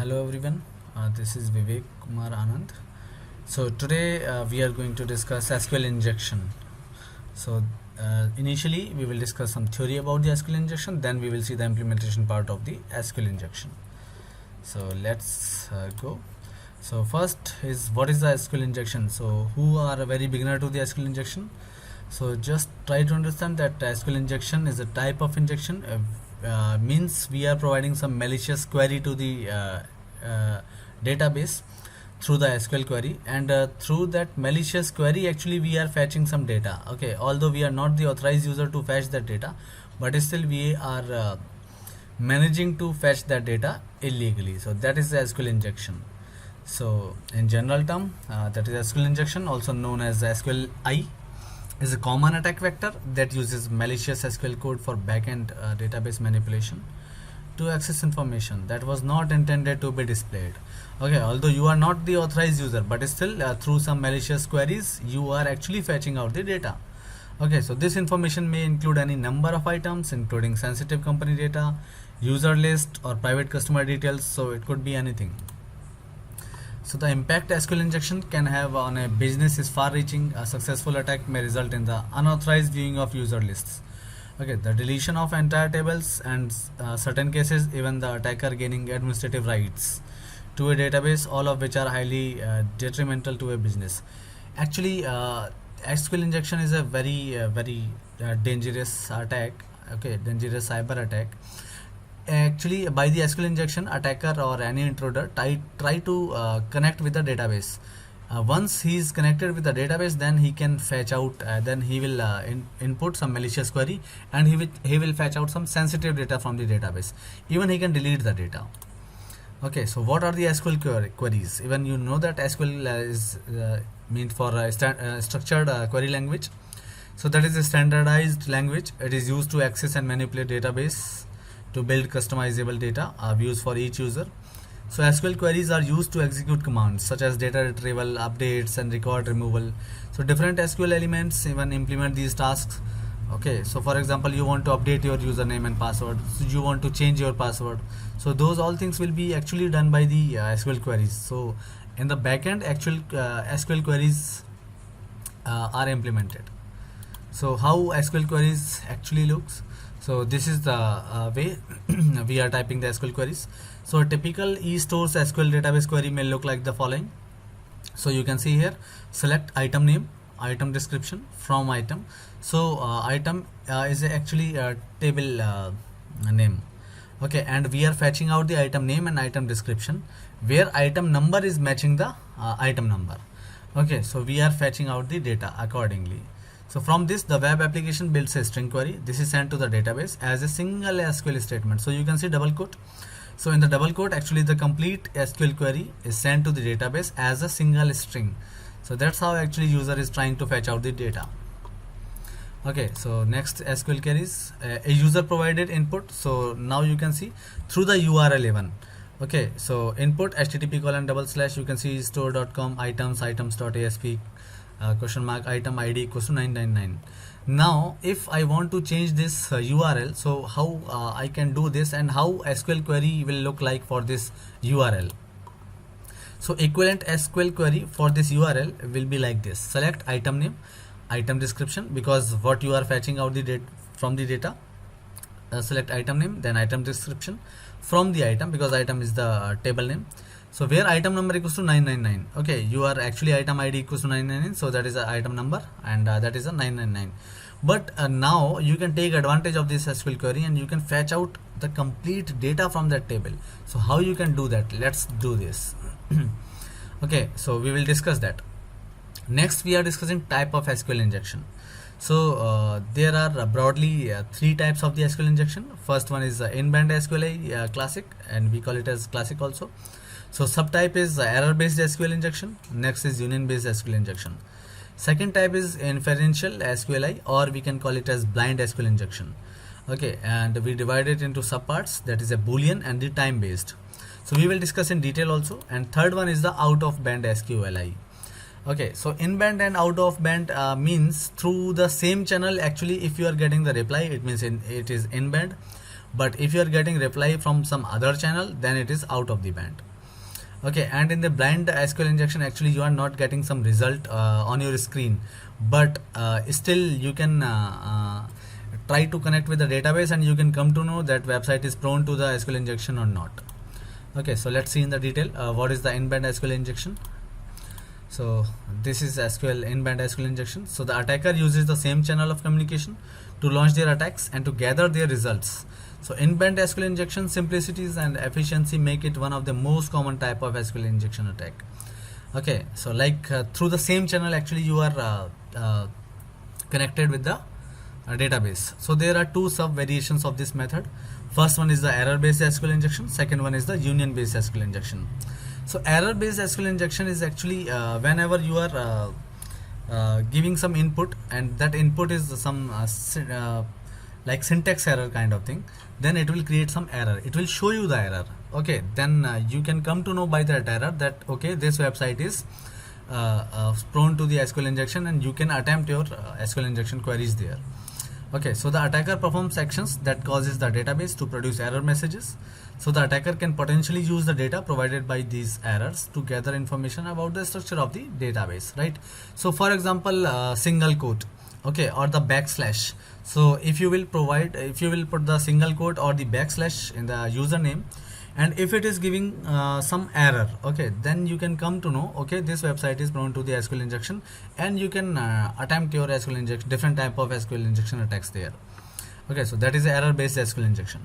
Hello everyone, this is Vivek Kumar Anand. So today we are going to discuss SQL injection. So initially we will discuss some theory about the SQL injection, then we will see the implementation part of the SQL injection. So let's go. So first is what is the SQL injection. So who are a very beginner to the SQL injection? So just try to understand that SQL injection is a type of injection. Means we are providing some malicious query to the database through the SQL query, and through that malicious query actually we are fetching some data. Okay, although we are not the authorized user to fetch that data, but still we are managing to fetch that data illegally. So that is the SQL injection. So in general term, that is SQL injection, also known as SQLi, is a common attack vector that uses malicious SQL code for backend database manipulation to access information that was not intended to be displayed. Okay, although you are not the authorized user, but still through some malicious queries you are actually fetching out the data. Okay, so this information may include any number of items, including sensitive company data, user list, or private customer details. So it could be anything. So the impact SQL injection can have on a business is far-reaching. A successful attack may result in the unauthorized viewing of user lists. Okay, the deletion of entire tables, and certain cases even the attacker gaining administrative rights to a database, all of which are highly detrimental to a business. Actually, SQL injection is a very dangerous attack. Okay, dangerous cyber attack. Actually, by the SQL injection, attacker or any intruder try to connect with the database. Once he is connected with the database, then he can fetch out, then he will input some malicious query, and he will fetch out some sensitive data from the database. Even he can delete the data. Okay, so what are the SQL queries? Even you know that SQL is meant for structured query language. So that is a standardized language. It is used to access and manipulate database to build customizable data views for each user. So SQL queries are used to execute commands such as data retrieval, updates, and record removal. So different SQL elements even implement these tasks. Okay, so for example, you want to update your username and password, so you want to change your password. So those all things will be actually done by the SQL queries. So in the backend, actual SQL queries are implemented. So how SQL queries actually looks? So this is the way we are typing the SQL queries. So a typical eStores SQL database query may look like the following. So you can see here, select item name, item description from item. So item is actually a table name. Okay, and we are fetching out the item name and item description, where item number is matching the item number. Okay, so we are fetching out the data accordingly. So from this, the web application builds a string query. This is sent to the database as a single SQL statement. So you can see double quote. So in the double quote, actually the complete SQL query is sent to the database as a single string. So that's how actually user is trying to fetch out the data. Okay, so next SQL queries, a user provided input. So now you can see through the URL even. Okay, so input http:// you can see store.com items.asp question mark item ID equals to 999. Now if I want to change this URL, so how I can do this, and how SQL query will look like for this URL? So equivalent SQL query for this URL will be like this: select item name, item description, because what you are fetching out the data from the data. Select item name, then item description from the item, because item is the table name. So where item number equals to 999. Okay, you are actually item ID equals to 999, so that is the item number, and that is a 999. But now you can take advantage of this SQL query and you can fetch out the complete data from that table. So how you can do that? Let's do this. Okay, so we will discuss that. Next we are discussing type of SQL injection. So there are broadly three types of the SQL injection. First one is in-band SQLi classic, and we call it as classic also. So subtype is error-based SQL injection. Next is union-based SQL injection. Second type is inferential SQLi, or we can call it as blind SQL injection. Okay, and we divide it into subparts, that is a Boolean and the time-based. So we will discuss in detail also. And third one is the out-of-band SQLi. Okay, so in-band and out-of-band means through the same channel. Actually, if you are getting the reply, it means it is in-band. But if you are getting reply from some other channel, then it is out of the band. Okay, and in the blind SQL injection, actually you are not getting some result on your screen, but still you can try to connect with the database, and you can come to know that website is prone to the SQL injection or not. Okay, so let's see in the detail what is the in-band SQL injection. So this is SQL in-band SQL injection. So the attacker uses the same channel of communication to launch their attacks and to gather their results. So in-band SQL injection simplicities and efficiency make it one of the most common type of SQL injection attack. Okay, so like through the same channel, actually you are connected with the database. So there are two sub variations of this method. First one is the error based SQL injection, second one is the union based SQL injection. So error based SQL injection is actually whenever you are giving some input, and that input is some like syntax error kind of thing, then it will create some error, it will show you the error. Okay, then you can come to know by that error that okay, this website is prone to the SQL injection, and you can attempt your SQL injection queries there. Okay, so the attacker performs actions that causes the database to produce error messages. So the attacker can potentially use the data provided by these errors to gather information about the structure of the database, right? So for example, single quote, okay, or the backslash. So if you will put the single quote or the backslash in the username, and if it is giving some error, okay, then you can come to know okay, this website is prone to the SQL injection, and you can attempt your SQL injection, different type of SQL injection attacks there. Okay, so that is error based SQL injection.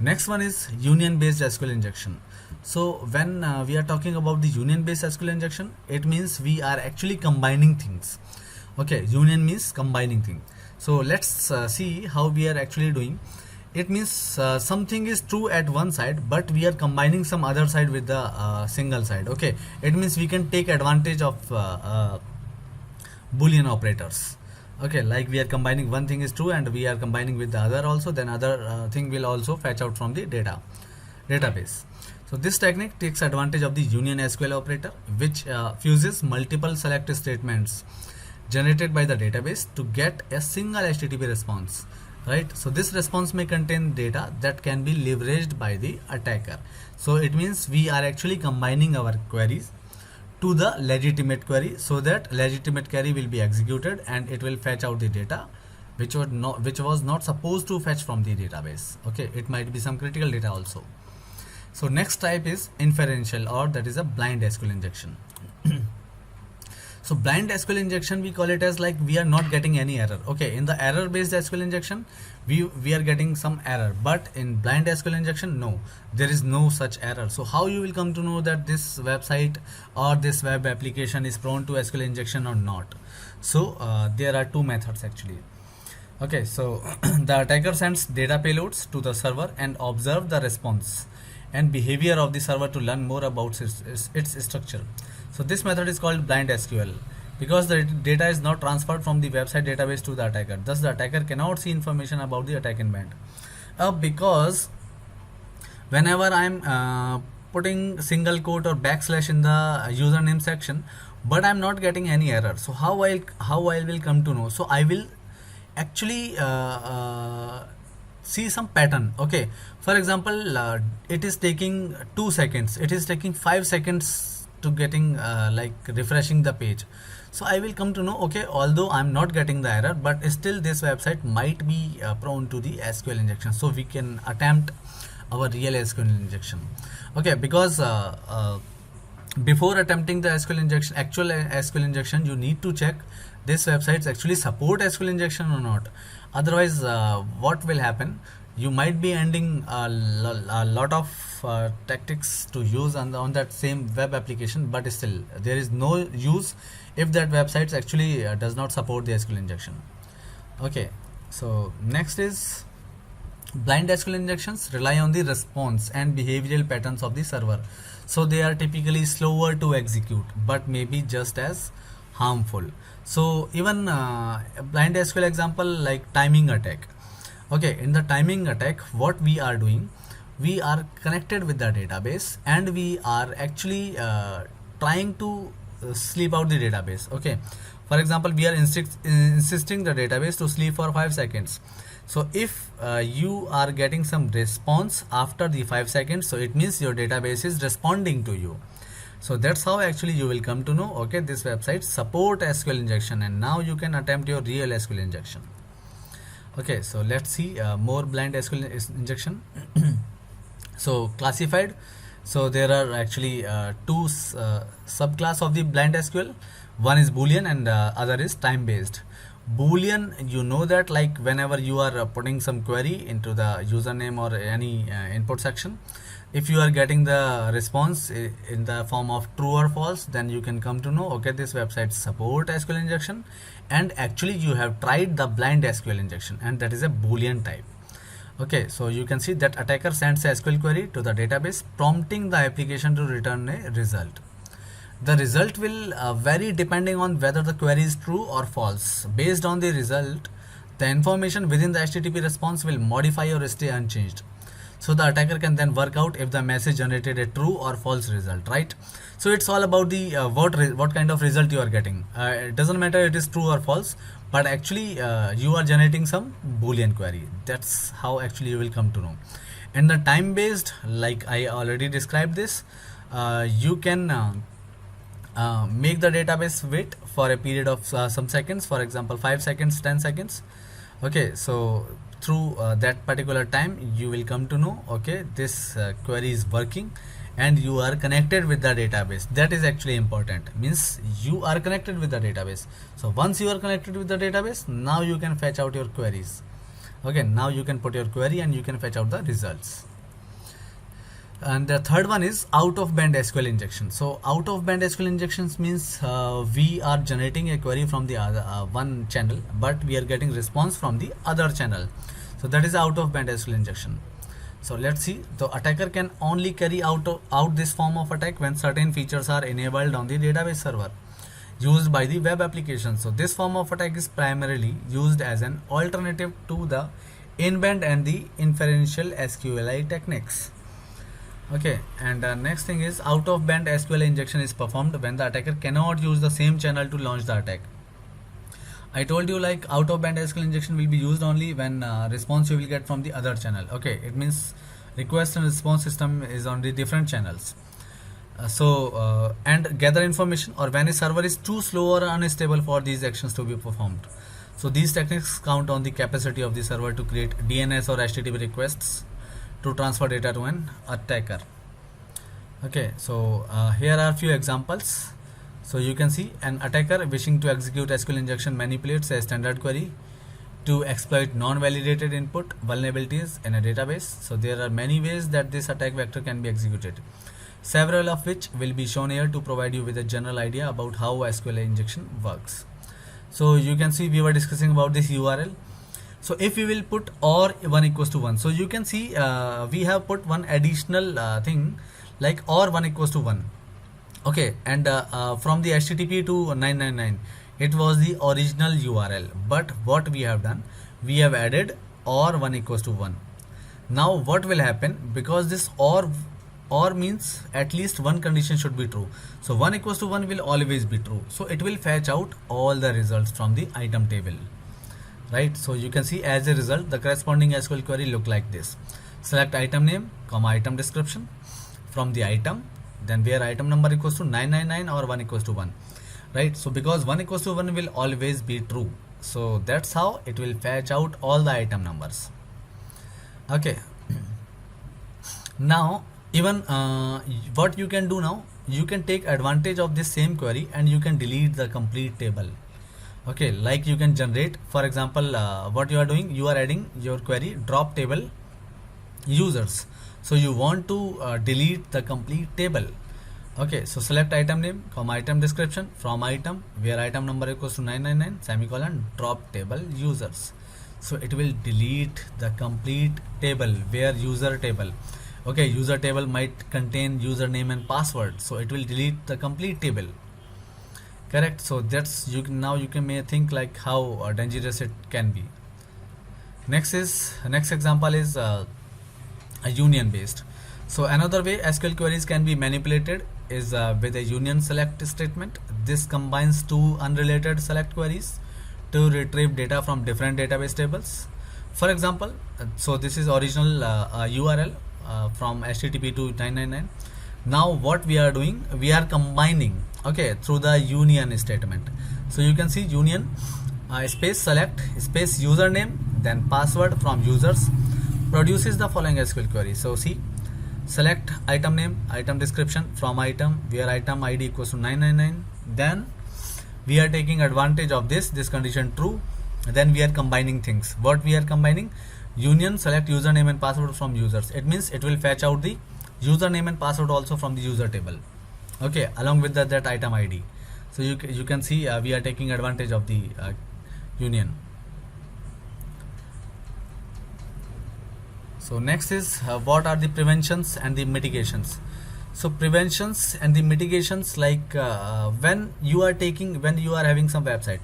Next one is union based SQL injection. So when we are talking about the union based SQL injection, it means we are actually combining things. Okay, union means combining things. So let's see how we are actually doing. It means something is true at one side, but we are combining some other side with the single side. Okay, it means we can take advantage of Boolean operators. Okay, like we are combining one thing is true and we are combining with the other also, then other thing will also fetch out from the database. So this technique takes advantage of the union SQL operator, which fuses multiple select statements generated by the database to get a single HTTP response, right? So this response may contain data that can be leveraged by the attacker. So it means we are actually combining our queries to the legitimate query, so that legitimate query will be executed and it will fetch out the data which was not supposed to fetch from the database. Okay, it might be some critical data also. So next type is inferential, or that is a blind SQL injection. So blind SQL injection, we call it as like we are not getting any error. Okay, in the error based SQL injection, we are getting some error, but in blind SQL injection, no, there is no such error. So how you will come to know that this website or this web application is prone to SQL injection or not? So there are two methods actually. Okay, so the attacker sends data payloads to the server and observe the response and behavior of the server to learn more about its structure. So this method is called blind SQL because the data is not transferred from the website database to the attacker. Thus the attacker cannot see information about the attack intent. Because whenever I am putting single quote or backslash in the username section, but I am not getting any error. So how I will come to know? So I will actually see some pattern. Okay, for example, it is taking 2 seconds, it is taking 5 seconds to getting like refreshing the page. So I will come to know, okay, although I'm not getting the error, but still this website might be prone to the SQL injection. So we can attempt our real SQL injection. Okay, because before attempting the SQL injection, actual SQL injection, you need to check this websites actually support SQL injection or not. Otherwise, what will happen? You might be ending a lot of tactics to use on that same web application, but still there is no use if that website actually does not support the SQL injection. Okay, so next is blind SQL injections rely on the response and behavioral patterns of the server. So they are typically slower to execute, but maybe just as harmful. So even blind SQL example like timing attack. Okay, in the timing attack, what we are doing, we are connected with the database and we are actually trying to sleep out the database. Okay, for example, we are insisting the database to sleep for 5 seconds. So if you are getting some response after the 5 seconds, so it means your database is responding to you. So that's how actually you will come to know, okay, this website support SQL injection, and now you can attempt your real SQL injection. Okay, so let's see more blind SQL injection. So classified, so there are actually two subclass of the blind SQL. One is Boolean and other is time based. Boolean, you know that like whenever you are putting some query into the username or any input section, if you are getting the response in the form of true or false, then you can come to know, okay, this website support SQL injection, and actually you have tried the blind SQL injection, and that is a Boolean type. Okay, so you can see that attacker sends a SQL query to the database, prompting the application to return a result. The result will vary depending on whether the query is true or false. Based on the result, the information within the HTTP response will modify or stay unchanged. So the attacker can then work out if the message generated a true or false result, right? So it's all about the what kind of result you are getting. It doesn't matter it is true or false, but actually you are generating some Boolean query. That's how actually you will come to know. And the time based, like I already described this, you can make the database wait for a period of some seconds, for example 5 seconds, 10 seconds. Okay, so through that particular time you will come to know, okay, this query is working and you are connected with the database. That is actually important, means you are connected with the database. So once you are connected with the database, now you can fetch out your queries. Okay, now you can put your query and you can fetch out the results. And the third one is out of band SQL injection. So out of band SQL injections means we are generating a query from the other one channel, but we are getting response from the other channel. So that is out of band SQL injection. So let's see, the attacker can only carry out this form of attack when certain features are enabled on the database server used by the web application. So this form of attack is primarily used as an alternative to the in-band and the inferential SQLI techniques. Okay, and next thing is out of band SQL injection is performed when the attacker cannot use the same channel to launch the attack. I told you like out of band SQL injection will be used only when response you will get from the other channel. Okay, it means request and response system is on the different channels. And gather information, or when a server is too slow or unstable for these actions to be performed. So these techniques count on the capacity of the server to create DNS or HTTP requests to transfer data to an attacker. Okay, so here are few examples. So you can see an attacker wishing to execute SQL injection manipulates a standard query to exploit non-validated input vulnerabilities in a database. So there are many ways that this attack vector can be executed, several of which will be shown here to provide you with a general idea about how SQL injection works. So you can see we were discussing about this URL. So if we will put or 1 equals to 1, so you can see we have put one additional thing like or 1 equals to 1. Okay, and from the HTTP to 999, it was the original URL, but what we have done, we have added or 1 equals to 1. Now what will happen, because this or means at least one condition should be true, so 1 equals to 1 will always be true, so it will fetch out all the results from the item table, right? So you can see as a result the corresponding SQL query look like this: select item name, comma item description from the item, then where item number equals to 999 or 1 equals to 1, right? So because 1 equals to 1 will always be true, so that's how it will fetch out all the item numbers. Okay, now even what you can do now, you can take advantage of this same query and you can delete the complete table. Okay, like you can generate, for example, what you are doing, you are adding your query drop table users, so you want to delete the complete table. Okay, so select item name, comma item description from item where item number equals to 999 semicolon drop table users. So it will delete the complete table where user table. Okay, user table might contain username and password, so it will delete the complete table. Correct. So that's now you can may think like how dangerous it can be. Next example is a union based. So another way SQL queries can be manipulated is with a union select statement. This combines two unrelated select queries to retrieve data from different database tables. For example, so this is original URL from HTTP to 999. Now what we are doing, we are combining, okay, through the union statement. So you can see union space select space username then password from users produces the following SQL query. So see, select item name, item description from item where item ID equals to 999. Then we are taking advantage of this condition true. Then we are combining things. What we are combining? Union select username and password from users. It means it will fetch out the username and password also from the user table, okay, along with that item ID. So you can see we are taking advantage of the union. So next is what are the preventions and the mitigations. So preventions and the mitigations, like when you are having some website,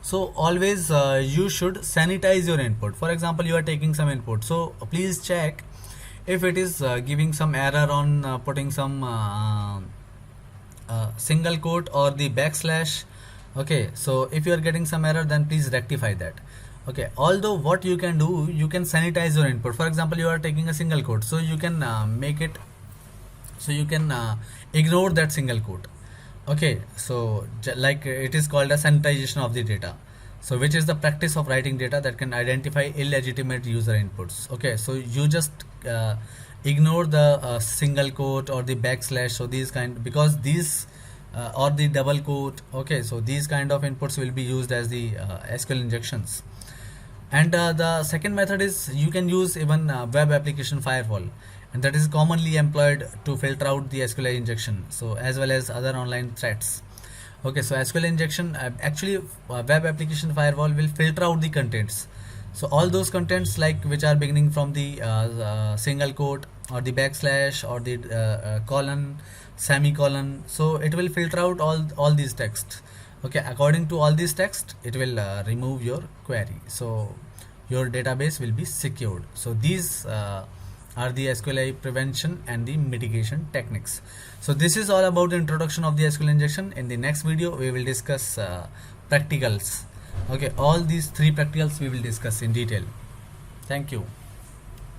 so always you should sanitize your input. For example, you are taking some input, so please check if it is giving some error on putting some single quote or the backslash. Okay, so if you are getting some error, then please rectify that. Okay, although what you can do, you can sanitize your input. For example, you are taking a single quote, so you can make it, so you can ignore that single quote. Okay, so like it is called a sanitization of the data, so which is the practice of writing data that can identify illegitimate user inputs. Okay, so you just ignore the single quote or the backslash, so these kind, because these or the double quote, okay, so these kind of inputs will be used as the SQL injections. And the second method is you can use even web application firewall, and that is commonly employed to filter out the SQL injection, so as well as other online threats. Okay, so SQL injection actually web application firewall will filter out the contents. So all those contents like which are beginning from the single quote or the backslash or the colon, semicolon, so it will filter out all these text. Okay, according to all these text, it will remove your query, so your database will be secured. So these are the SQLi prevention and the mitigation techniques. So this is all about the introduction of the SQL injection. In the next video we will discuss practicals. Okay, all these three practicals we will discuss in detail. Thank you.